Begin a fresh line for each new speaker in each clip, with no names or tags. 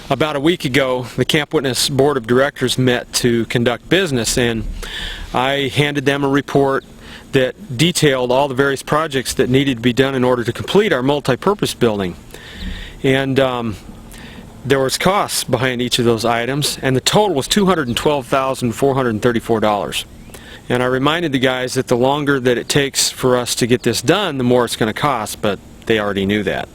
About a week ago, the Camp Witness Board of Directors met to conduct business, and I handed them a report that detailed all the various projects that needed to be done in order to complete our multi-purpose building. And there was costs behind each of those items, and the total was $212,434. And I reminded the guys that the longer that it takes for us to get this done, the more it's going to cost, but they already knew that.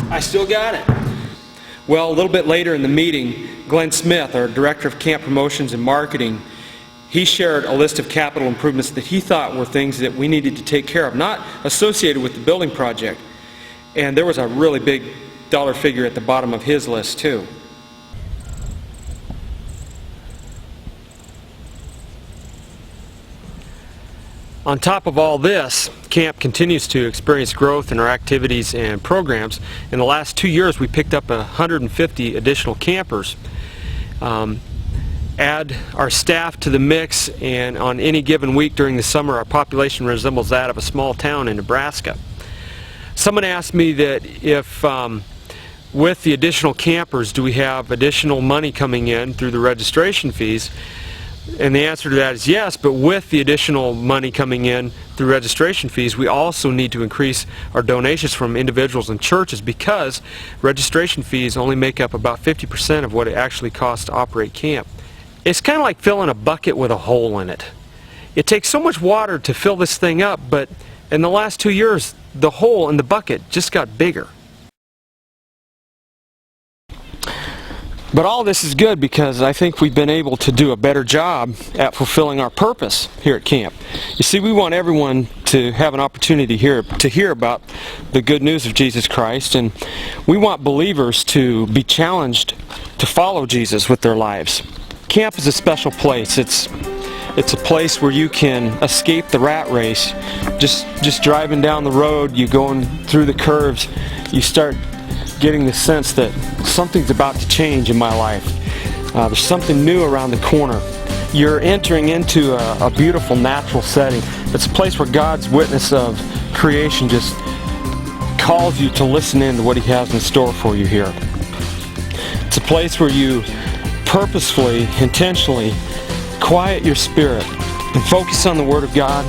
I still got it. Well, a little bit later in the meeting, Glenn Smith, our Director of Camp Promotions and Marketing, he shared a list of capital improvements that he thought were things that we needed to take care of, not associated with the building project. And there was a really big dollar figure at the bottom of his list, too. On top of all this, camp continues to experience growth in our activities and programs. In the last 2 years, we picked up 150 additional campers. Add our staff to the mix, and on any given week during the summer, our population resembles that of a small town in Nebraska. Someone asked me that if with the additional campers, do we have additional money coming in through the registration fees? And the answer to that is yes, but with the additional money coming in through registration fees, we also need to increase our donations from individuals and churches, because registration fees only make up about 50% of what it actually costs to operate camp. It's kind of like filling a bucket with a hole in it. It takes so much water to fill this thing up, but in the last 2 years, the hole in the bucket just got bigger. But all this is good because I think we've been able to do a better job at fulfilling our purpose here at camp. You see, we want everyone to have an opportunity to hear about the good news of Jesus Christ, and we want believers to be challenged to follow Jesus with their lives. Camp is a special place. It's a place where you can escape the rat race. Just driving down the road, you going through the curves, you start getting the sense that something's about to change in my life. There's something new around the corner. You're entering into a beautiful natural setting. It's a place where God's witness of creation just calls you to listen in to what He has in store for you here. It's a place where you purposefully, intentionally quiet your spirit and focus on the Word of God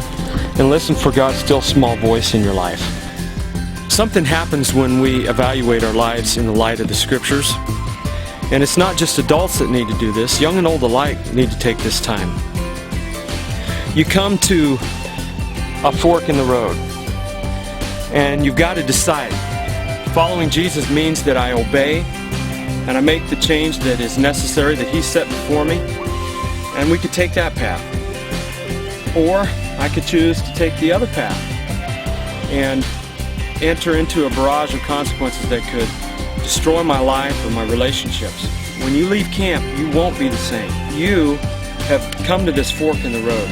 and listen for God's still small voice in your life. Something happens when we evaluate our lives in the light of the Scriptures. And it's not just adults that need to do this. Young and old alike need to take this time. You come to a fork in the road, and you've got to decide. Following Jesus means that I obey, and I make the change that is necessary, that He set before me, and we could take that path. Or I could choose to take the other path and enter into a barrage of consequences that could destroy my life or my relationships. When you leave camp, you won't be the same. You have come to this fork in the road.